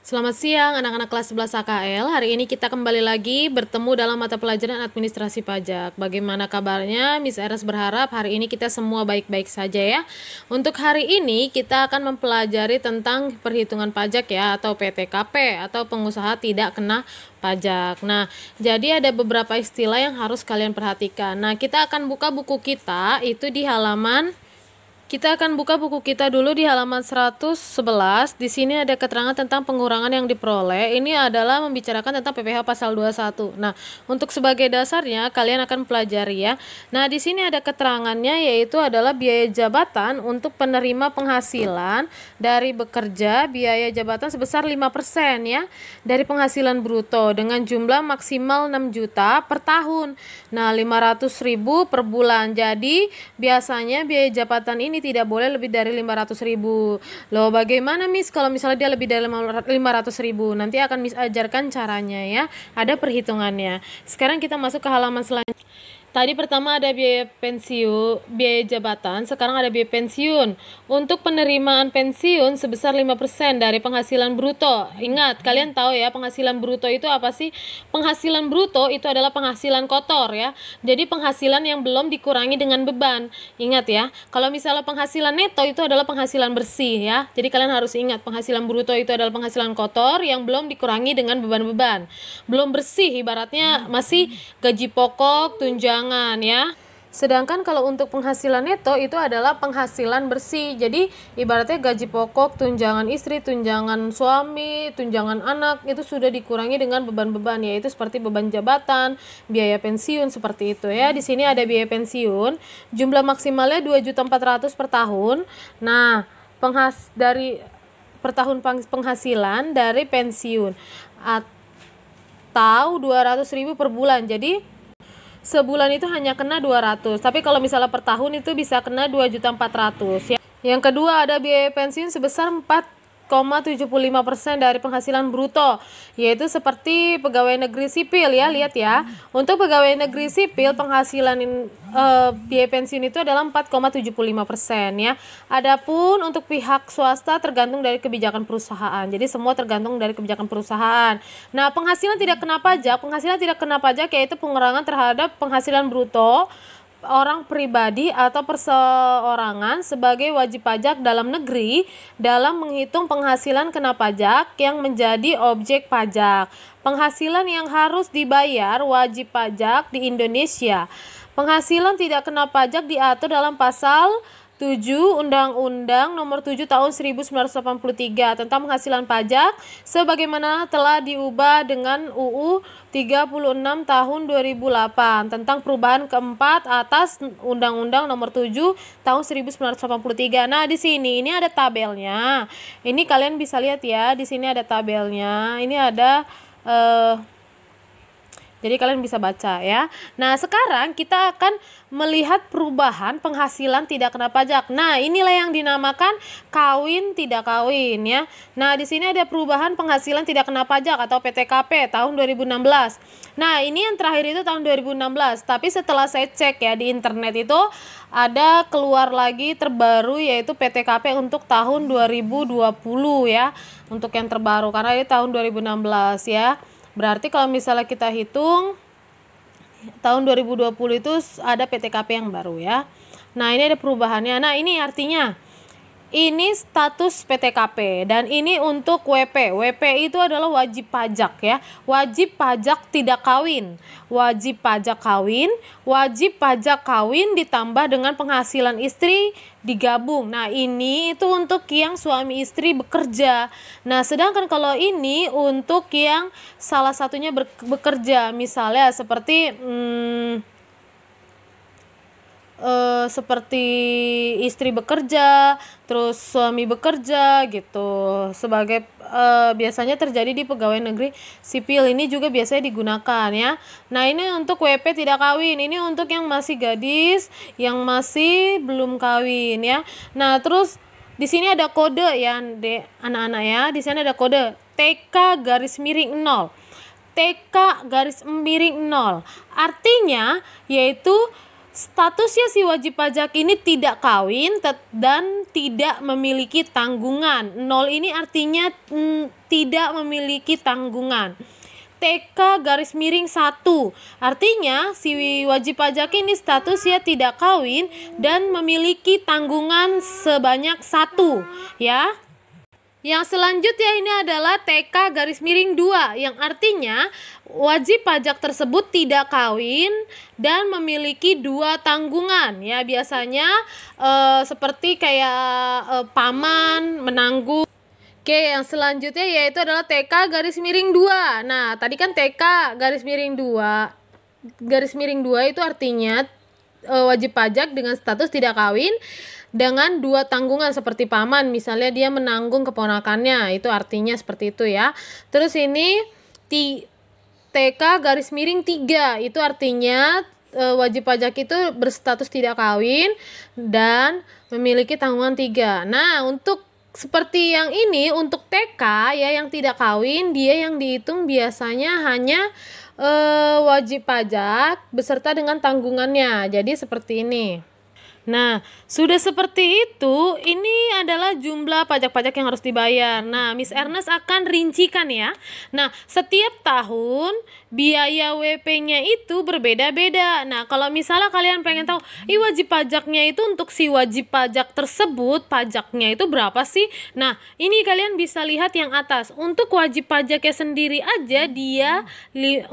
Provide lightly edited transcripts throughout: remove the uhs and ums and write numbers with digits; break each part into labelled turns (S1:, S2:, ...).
S1: Selamat siang anak-anak kelas 11 AKL. Hari ini kita kembali lagi bertemu dalam mata pelajaran administrasi pajak. Bagaimana kabarnya? Miss Eres berharap hari ini kita semua baik-baik saja ya. Untuk hari ini kita akan mempelajari tentang perhitungan pajak ya, atau PTKP, atau pengusaha tidak kena pajak. Nah, jadi ada beberapa istilah yang harus kalian perhatikan. Nah, kita akan buka buku kita itu di halaman Kita akan buka buku kita dulu di halaman 111. Di sini ada keterangan tentang pengurangan yang diperoleh. Ini adalah membicarakan tentang PPh pasal 21. Nah, untuk sebagai dasarnya kalian akan pelajari ya. Nah, di sini ada keterangannya, yaitu adalah biaya jabatan untuk penerima penghasilan dari bekerja, biaya jabatan sebesar 5% ya dari penghasilan bruto dengan jumlah maksimal 6 juta per tahun. Nah, 500.000 per bulan. Jadi, biasanya biaya jabatan ini tidak boleh lebih dari 500.000. Loh, bagaimana Miss kalau misalnya dia lebih dari 500.000? Nanti akan Miss ajarkan caranya ya. Ada perhitungannya. Sekarang kita masuk ke halaman selanjutnya. Tadi pertama ada biaya pensiun, biaya jabatan, sekarang ada biaya pensiun. Untuk penerimaan pensiun sebesar 5% dari penghasilan bruto. Ingat, kalian tahu ya penghasilan bruto itu apa sih? Penghasilan bruto itu adalah penghasilan kotor ya. Jadi penghasilan yang belum dikurangi dengan beban. Ingat ya, kalau misalnya penghasilan neto itu adalah penghasilan bersih ya. Jadi kalian harus ingat penghasilan bruto itu adalah penghasilan kotor yang belum dikurangi dengan beban-beban. Belum bersih, ibaratnya masih gaji pokok, tunjangan ya. Sedangkan kalau untuk penghasilan neto itu adalah penghasilan bersih. Jadi ibaratnya gaji pokok, tunjangan istri, tunjangan suami, tunjangan anak itu sudah dikurangi dengan beban-beban, yaitu seperti beban jabatan, biaya pensiun seperti itu ya. Di sini ada biaya pensiun, jumlah maksimalnya 2.400.000 per tahun. Nah, dari per tahun penghasilan dari pensiun atau 200.000 per bulan. Jadi sebulan itu hanya kena 200, tapi kalau misalnya per tahun itu bisa kena 2.400.000 ya. Yang kedua ada biaya pensiun sebesar 4,75% dari penghasilan bruto, yaitu seperti pegawai negeri sipil ya. Lihat ya, untuk pegawai negeri sipil penghasilan biaya pensiun itu adalah 4,75% ya. Adapun untuk pihak swasta tergantung dari kebijakan perusahaan. Jadi semua tergantung dari kebijakan perusahaan. Nah, penghasilan tidak kena pajak yaitu pengurangan terhadap penghasilan bruto orang pribadi atau perseorangan sebagai wajib pajak dalam negeri dalam menghitung penghasilan kena pajak yang menjadi objek pajak. Penghasilan yang harus dibayar wajib pajak di Indonesia. Penghasilan tidak kena pajak diatur dalam pasal 7 Undang-Undang Nomor 7 Tahun 1983 tentang penghasilan pajak sebagaimana telah diubah dengan UU 36 Tahun 2008 tentang perubahan keempat atas Undang-Undang Nomor 7 Tahun 1983. Nah, di sini ini ada tabelnya. Ini kalian bisa lihat ya, di sini ada tabelnya. Ini ada jadi kalian bisa baca ya. Nah, sekarang kita akan melihat perubahan penghasilan tidak kena pajak. Nah, inilah yang dinamakan kawin tidak kawin ya. Nah, di sini ada perubahan penghasilan tidak kena pajak atau PTKP tahun 2016. Nah, ini yang terakhir itu tahun 2016. Tapi setelah saya cek ya di internet itu ada keluar lagi terbaru, yaitu PTKP untuk tahun 2020 ya. Untuk yang terbaru karena ini tahun 2016 ya. Berarti kalau misalnya kita hitung tahun 2020 itu ada PTKP yang baru ya. Nah, ini ada perubahannya. Nah, ini artinya ini status PTKP dan ini untuk WP. WP itu adalah wajib pajak ya. Wajib pajak tidak kawin. Wajib pajak kawin ditambah dengan penghasilan istri digabung. Nah, ini itu untuk yang suami istri bekerja. Nah, sedangkan kalau ini untuk yang salah satunya bekerja, misalnya seperti seperti istri bekerja, terus suami bekerja gitu. Sebagai biasanya terjadi di pegawai negeri sipil, ini juga biasanya digunakan ya. Nah, ini untuk WP tidak kawin. Ini untuk yang masih gadis, yang masih belum kawin ya. Nah, terus di sini ada kode ya, anak-anak ya. Di sini ada kode TK garis miring 0. TK garis miring 0. Artinya yaitu statusnya si wajib pajak ini tidak kawin dan tidak memiliki tanggungan. 0 ini artinya tidak memiliki tanggungan. TK_1 artinya si wajib pajak ini statusnya tidak kawin dan memiliki tanggungan sebanyak 1 ya. Yang selanjutnya ini adalah TK_2 yang artinya wajib pajak tersebut tidak kawin dan memiliki 2 tanggungan ya, biasanya seperti kayak paman menanggung. Oke, yang selanjutnya yaitu adalah TK_2. Nah, tadi kan TK_2 itu artinya wajib pajak dengan status tidak kawin dengan 2 tanggungan seperti paman, misalnya dia menanggung keponakannya, itu artinya seperti itu ya. Terus ini TK_3 itu artinya wajib pajak itu berstatus tidak kawin dan memiliki tanggungan 3. Nah, untuk seperti yang ini, untuk TK ya yang tidak kawin, dia yang dihitung biasanya hanya wajib pajak beserta dengan tanggungannya. Jadi seperti ini. Nah, sudah seperti itu, ini adalah jumlah pajak-pajak yang harus dibayar. Nah, Miss Ernest akan rincikan ya. Nah, setiap tahun biaya WP-nya itu berbeda-beda. Nah, kalau misalnya kalian pengen tahu, wajib pajaknya itu untuk si wajib pajak tersebut, pajaknya itu berapa sih? Nah, ini kalian bisa lihat yang atas. Untuk wajib pajaknya sendiri aja, dia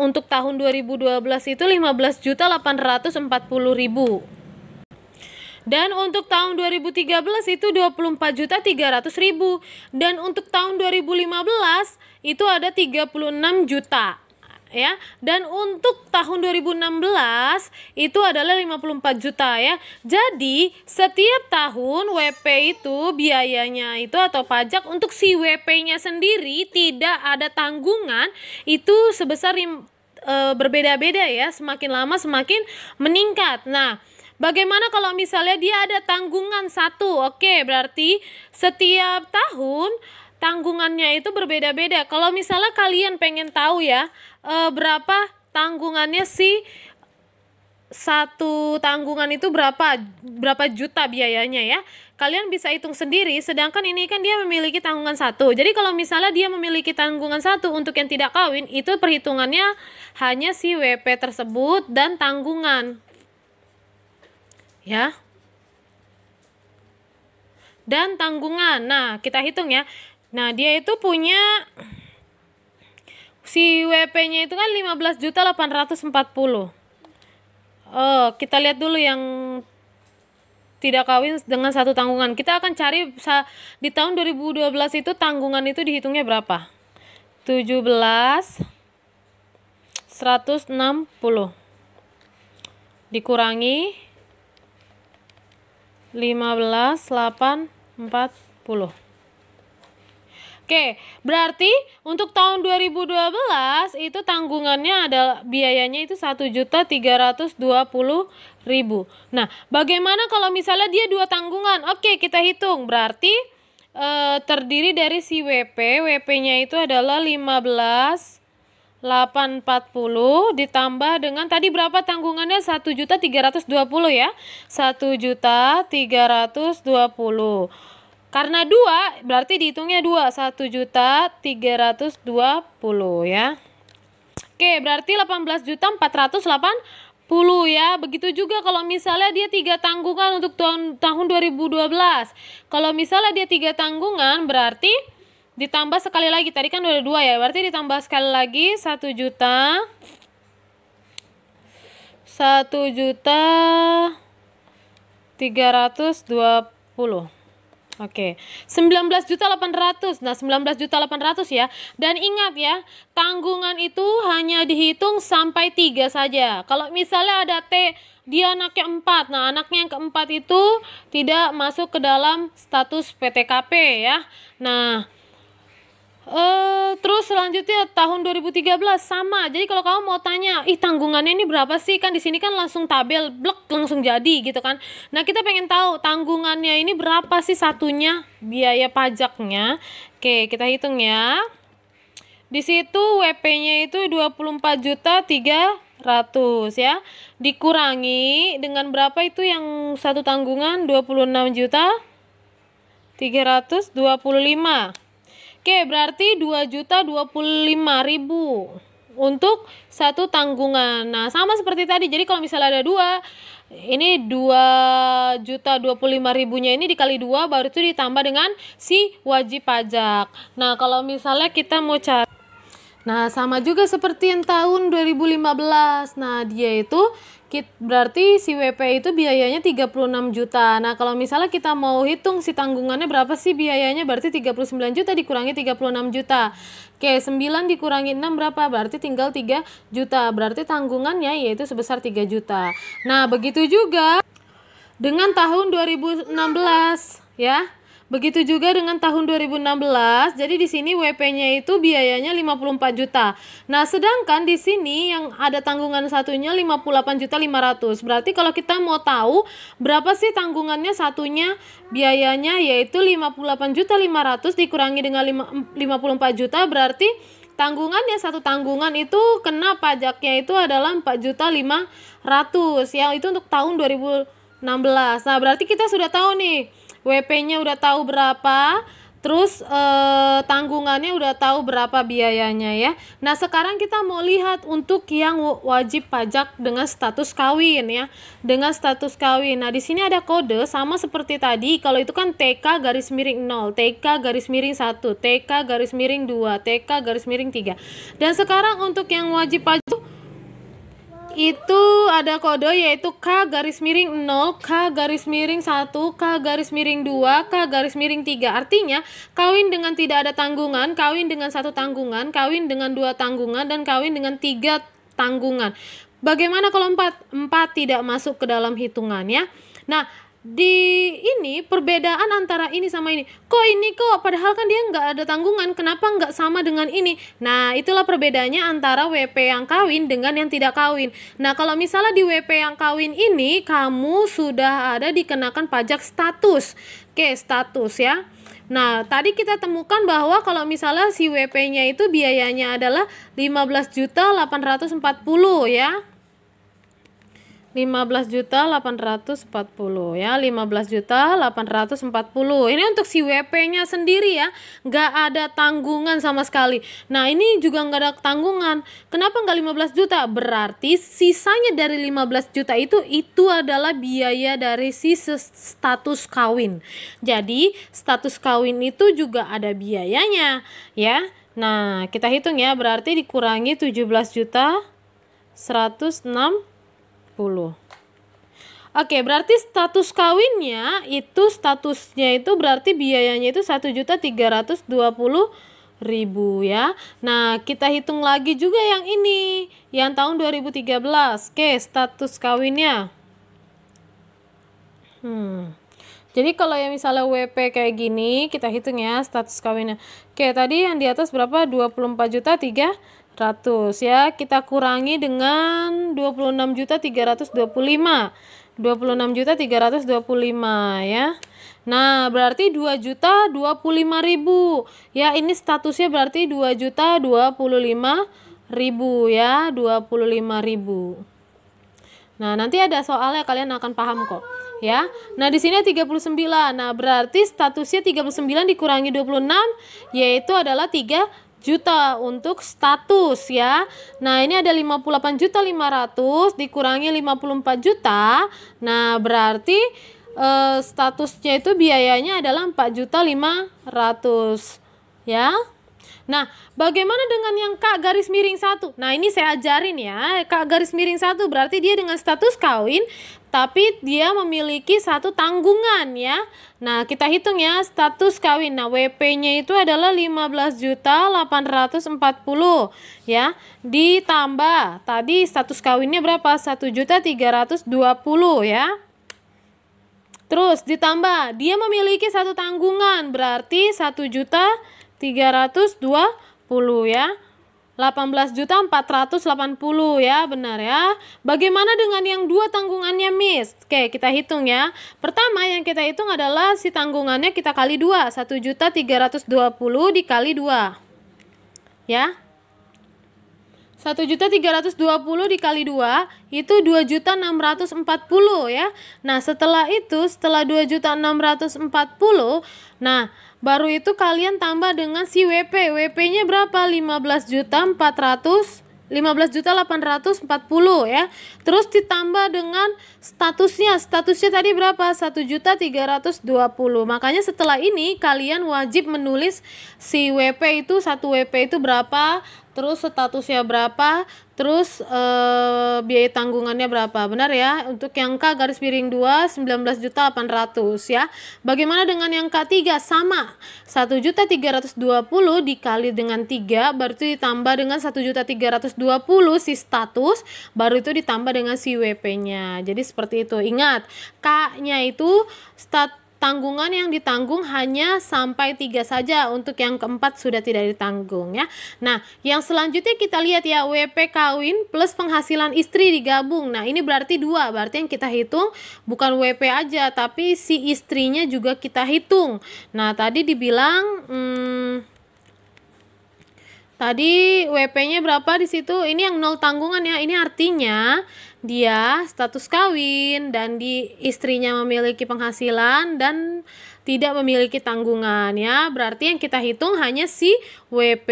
S1: untuk tahun 2012 itu 15.840.000. Dan untuk tahun 2013 itu 24.300.000. Dan untuk tahun 2015 itu ada 36 juta. Ya, dan untuk tahun 2016 itu adalah 54 juta ya. Jadi setiap tahun WP itu biayanya itu atau pajak untuk si WP-nya sendiri tidak ada tanggungan itu sebesar berbeda-beda ya, semakin lama semakin meningkat. Nah, bagaimana kalau misalnya dia ada tanggungan 1? Oke, berarti setiap tahun tanggungannya itu berbeda-beda. Kalau misalnya kalian pengen tahu ya, berapa tanggungannya sih, satu tanggungan itu berapa juta biayanya ya, kalian bisa hitung sendiri. Sedangkan ini kan dia memiliki tanggungan 1. Jadi kalau misalnya dia memiliki tanggungan 1 untuk yang tidak kawin, itu perhitungannya hanya si WP tersebut dan tanggungan ya, dan tanggungan. Nah, kita hitung ya. Nah, dia itu punya si WP-nya itu kan 15.840. Kita lihat dulu yang tidak kawin dengan 1 tanggungan. Kita akan cari di tahun 2012 itu tanggungan itu dihitungnya berapa? 17.160 dikurangi 15.840. Oke, berarti untuk tahun 2012 itu tanggungannya adalah biayanya itu 1.320.000. Nah, bagaimana kalau misalnya dia 2 tanggungan? Oke, kita hitung. Berarti terdiri dari si WP-nya itu adalah 15.840 ditambah dengan tadi berapa tanggungannya? 1.320 ya. 1.320. Karena 2 berarti dihitungnya 2, 1.320 ya. Oke, berarti 18.480 ya. Begitu juga kalau misalnya dia 3 tanggungan untuk tahun 2012. Kalau misalnya dia 3 tanggungan berarti ditambah sekali lagi, tadi kan udah 2 ya, berarti ditambah sekali lagi 1.320. Oke, 19.800. Nah, 19.800 ya. Dan ingat ya, tanggungan itu hanya dihitung sampai 3 saja. Kalau misalnya ada dia anaknya 4. Nah, anaknya yang keempat itu tidak masuk ke dalam status PTKP ya. Nah, terus selanjutnya tahun 2013 sama. Jadi kalau kamu mau tanya, tanggungannya ini berapa sih? Kan di sini kan langsung tabel, blek langsung jadi gitu kan. Nah, kita pengen tahu tanggungannya ini berapa sih satunya biaya pajaknya. Oke, kita hitung ya. Di situ WP-nya itu 24.300.000 ya. Dikurangi dengan berapa itu yang satu tanggungan? 26.325. Oke, berarti 2.025.000 untuk satu tanggungan. Nah, sama seperti tadi. Jadi kalau misalnya ada dua, ini 2.025.000-nya ini dikali 2, baru itu ditambah dengan si wajib pajak. Nah, kalau misalnya kita mau cari, nah sama juga seperti yang tahun 2015. Nah, dia itu berarti si WP itu biayanya 36 juta. Nah, kalau misalnya kita mau hitung si tanggungannya berapa sih biayanya, berarti 39 juta dikurangi 36 juta. Oke, 9 dikurangi 6 berapa? Berarti tinggal 3 juta. Berarti tanggungannya yaitu sebesar 3 juta. Nah, begitu juga dengan tahun 2016 ya. Begitu juga dengan tahun 2016. Jadi di sini WP-nya itu biayanya 54 juta. Nah, sedangkan di sini yang ada tanggungan satunya 58.500. Berarti kalau kita mau tahu berapa sih tanggungannya satunya, biayanya yaitu 58.500 dikurangi dengan 54 juta, berarti tanggungannya satu tanggungan itu kena pajaknya itu adalah 4.500.000 ya, itu untuk tahun 2016. Nah, berarti kita sudah tahu nih WP-nya udah tahu berapa, terus tanggungannya udah tahu berapa biayanya ya. Nah, sekarang kita mau lihat untuk yang wajib pajak dengan status kawin ya. Dengan status kawin. Nah, di sini ada kode sama seperti tadi. Kalau itu kan TK_0, TK_1, TK_2, TK_3. Dan sekarang untuk yang wajib pajak itu ada kode yaitu K_0, K_1, K_2, K_3. Artinya kawin dengan tidak ada tanggungan, kawin dengan satu tanggungan, kawin dengan dua tanggungan, dan kawin dengan 3 tanggungan. Bagaimana kalau 4? 4 tidak masuk ke dalam hitungan ya. Nah, di ini perbedaan antara ini sama ini. Kok ini kok padahal kan dia nggak ada tanggungan, kenapa nggak sama dengan ini? Nah, itulah perbedaannya antara WP yang kawin dengan yang tidak kawin. Nah, kalau misalnya di WP yang kawin ini kamu sudah ada dikenakan pajak status. Oke, status ya. Nah, tadi kita temukan bahwa kalau misalnya si WP-nya itu biayanya adalah 15.840 ya. 15.840 ya, 15.840. Ini untuk si WP-nya sendiri ya, nggak ada tanggungan sama sekali. Nah, ini juga nggak ada tanggungan. Kenapa nggak 15 juta? Berarti sisanya dari 15 juta itu adalah biaya dari si status kawin. Jadi status kawin itu juga ada biayanya ya. Nah, kita hitung ya, berarti dikurangi 17.160. Oke, berarti status kawinnya itu statusnya itu berarti biayanya itu 1.320.000 ya. Nah, kita hitung lagi juga yang ini, yang tahun 2013. Oke, status kawinnya. Jadi kalau yang misalnya WP kayak gini, kita hitung ya status kawinnya. Oke, tadi yang di atas berapa? 24.300 ya. Kita kurangi dengan 26.325. 26.325 ya. Nah, berarti 2.025.000 ya. Ini statusnya berarti 2.025.000 ya, 25.000. Nah, nanti ada soalnya kalian akan paham kok ya. Nah, di sini 39. Nah, berarti statusnya 39 dikurangi 26 yaitu adalah 3 juta untuk status ya. Nah, ini ada 58.500 dikurangi 54 juta. Nah, berarti statusnya itu biayanya adalah 4.500.000 ya. Nah, bagaimana dengan yang K_1? Nah, ini saya ajarin ya. K_1 berarti dia dengan status kawin tapi dia memiliki satu tanggungan ya. Nah, kita hitung ya status kawin. Nah, WP-nya itu adalah 15.840 ya. Ditambah tadi status kawinnya berapa? 1.320 ya. Terus ditambah dia memiliki satu tanggungan berarti 1.320 ya. 18.480 ya, benar ya. Bagaimana dengan yang dua tanggungannya, Miss? Oke, kita hitung ya. Pertama yang kita hitung adalah si tanggungannya kita kali 2. 1.320 dikali 2 ya. 1.320.000 dikali 2 itu 2.640.000 ya. Nah, setelah itu, setelah 2.640.000, nah baru itu kalian tambah dengan si WP. WP-nya berapa? 15.840 ya. Terus ditambah dengan statusnya. Statusnya tadi berapa? 1.320.000. Makanya setelah ini kalian wajib menulis si WP itu, satu WP itu berapa, terus statusnya berapa, terus biaya tanggungannya berapa. Benar ya? Untuk yang K garis miring 2 19.800.000 ya. Bagaimana dengan yang K3? Sama. 1.320.000 dikali dengan 3 baru itu ditambah dengan 1.320.000 si status, baru itu ditambah dengan si WP-nya. Jadi seperti itu. Ingat, K-nya itu tanggungan yang ditanggung hanya sampai 3 saja, untuk yang keempat sudah tidak ditanggung ya. Nah, yang selanjutnya kita lihat ya, WP kawin plus penghasilan istri digabung. Nah, ini berarti 2, berarti yang kita hitung bukan WP aja, tapi si istrinya juga kita hitung. Nah, tadi dibilang tadi WP-nya berapa di situ? Ini yang 0 tanggungan ya. Ini artinya dia status kawin dan istrinya memiliki penghasilan dan tidak memiliki tanggungan ya. Berarti yang kita hitung hanya si WP,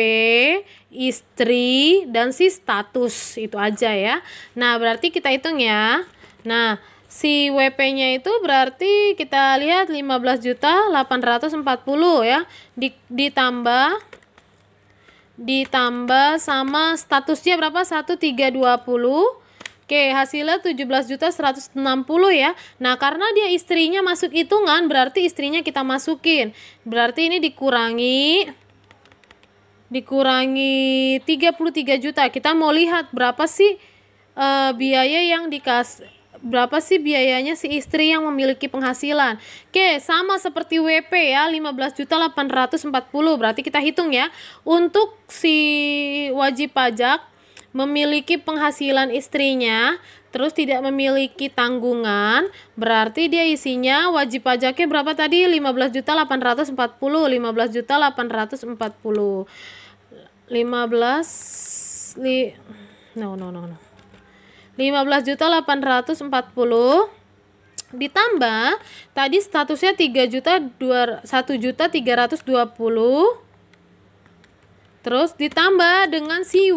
S1: istri, dan si status, itu aja ya. Nah, berarti kita hitung ya. Nah, si WP-nya itu berarti kita lihat 15.840 ya. Ditambah sama statusnya berapa? 1.320. Oke, hasilnya 17.160 ya. Nah, karena dia istrinya masuk hitungan, berarti istrinya kita masukin. Berarti ini dikurangi 33 juta. Kita mau lihat berapa sih biaya yang berapa sih biayanya si istri yang memiliki penghasilan. Oke, sama seperti WP ya, 15.840. Berarti kita hitung ya. Untuk si wajib pajak memiliki penghasilan istrinya, terus tidak memiliki tanggungan, berarti dia isinya wajib pajaknya berapa tadi? 15.840. 15.840. 15.840 ditambah tadi statusnya 1.320.000, terus ditambah dengan si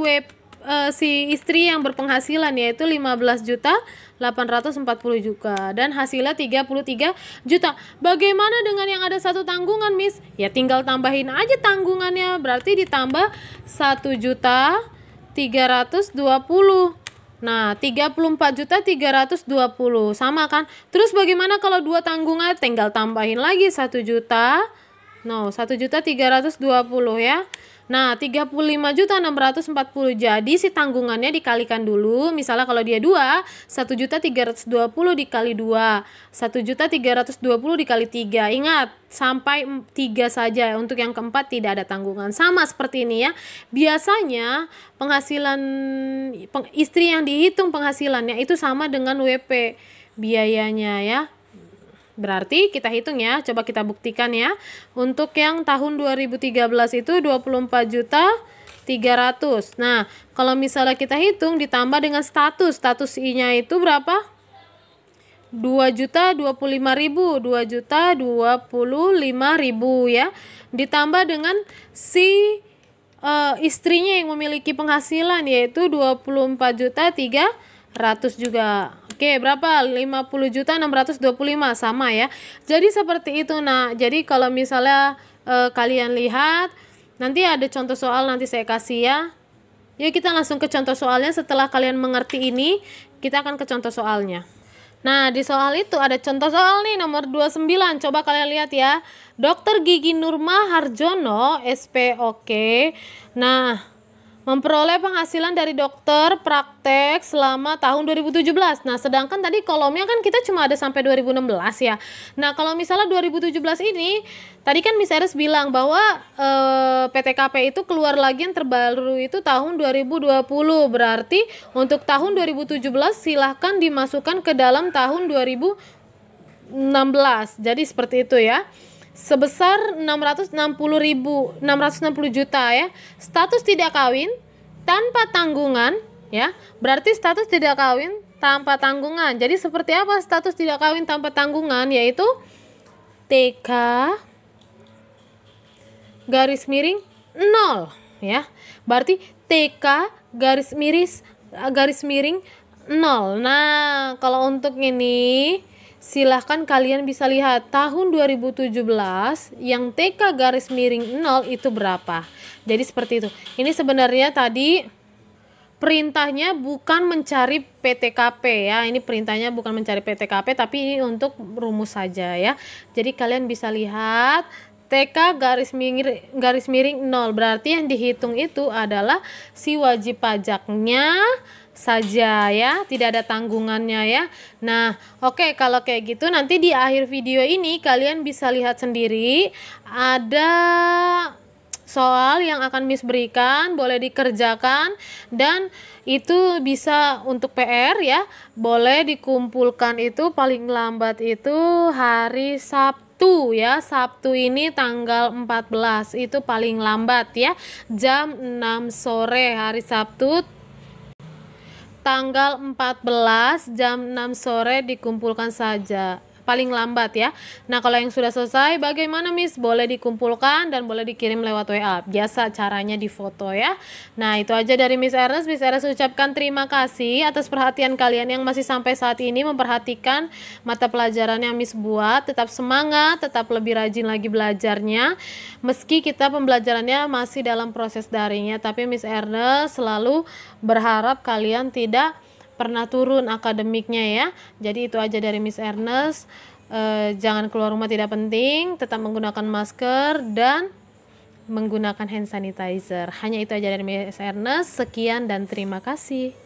S1: istri yang berpenghasilan, yaitu 15.840 juga, dan hasilnya 33 juta. Bagaimana dengan yang ada satu tanggungan, Miss? Ya tinggal tambahin aja tanggungannya, berarti ditambah 1.320.000. Nah, 34.320 sama kan? Terus bagaimana kalau dua tanggungan? Tinggal tambahin lagi 1.320.000 ya. Nah, 35.640. Jadi si tanggungannya dikalikan dulu. Misalnya kalau dia 2, 1.320 dikali 2, 1.320 dikali 3. Ingat, sampai 3 saja. Untuk yang keempat tidak ada tanggungan. Sama seperti ini ya. Biasanya penghasilan istri yang dihitung penghasilannya itu sama dengan WP biayanya ya. Berarti kita hitung ya, coba kita buktikan ya. Untuk yang tahun 2013 itu 24.300. Nah, kalau misalnya kita hitung ditambah dengan status-nya itu berapa? 2.025.000, 2.025.000 ya. Ditambah dengan si istrinya yang memiliki penghasilan, yaitu 24.300 juga. Oke, berapa? 50.625 sama ya. Jadi seperti itu. Nah, jadi kalau misalnya kalian lihat, nanti ada contoh soal, nanti saya kasih ya. Yuk kita langsung ke contoh soalnya. Setelah kalian mengerti ini, kita akan ke contoh soalnya. Nah, di soal itu ada contoh soal nih nomor 29. Coba kalian lihat ya. Dr. Gigi Nurma Harjono, SPOK. Nah, memperoleh penghasilan dari dokter praktek selama tahun 2017. Nah, sedangkan tadi kolomnya kan kita cuma ada sampai 2016 ya. Nah, kalau misalnya 2017 ini, tadi kan Miss Eres bilang bahwa PTKP itu keluar lagi yang terbaru itu tahun 2020. Berarti untuk tahun 2017 silahkan dimasukkan ke dalam tahun 2016. Jadi seperti itu ya. Sebesar 660 juta ya. Status tidak kawin tanpa tanggungan ya, berarti status tidak kawin tanpa tanggungan. Jadi seperti apa status tidak kawin tanpa tanggungan? Yaitu TK garis miring 0 ya. Berarti TK garis miring 0. Nah, kalau untuk ini silahkan kalian bisa lihat tahun 2017 yang TK garis miring 0 itu berapa. Jadi seperti itu. Ini sebenarnya tadi perintahnya bukan mencari PTKP ya. Ini perintahnya bukan mencari PTKP, tapi ini untuk rumus saja ya. Jadi kalian bisa lihat TK garis miring 0, berarti yang dihitung itu adalah si wajib pajaknya saja ya, tidak ada tanggungannya ya. Nah, oke, kalau kayak gitu nanti di akhir video ini kalian bisa lihat sendiri ada soal yang akan Miss berikan, boleh dikerjakan, dan itu bisa untuk PR ya, boleh dikumpulkan itu paling lambat itu hari Sabtu ya. Sabtu ini tanggal 14 itu paling lambat ya, jam 6 sore hari Sabtu tanggal 14 jam 6 sore dikumpulkan saja, paling lambat ya. Nah, kalau yang sudah selesai bagaimana Miss? Boleh dikumpulkan dan boleh dikirim lewat WA. Biasa caranya di foto ya. Nah, itu aja dari Miss Ernest. Miss Ernest ucapkan terima kasih atas perhatian kalian yang masih sampai saat ini memperhatikan mata pelajaran yang Miss buat. Tetap semangat, tetap lebih rajin lagi belajarnya. Meski kita pembelajarannya masih dalam proses daringnya, tapi Miss Ernest selalu berharap kalian tidak pernah turun akademiknya ya. Jadi itu aja dari Miss Ernest. Jangan keluar rumah tidak penting, tetap menggunakan masker dan menggunakan hand sanitizer. Hanya itu aja dari Miss Ernest. Sekian dan terima kasih.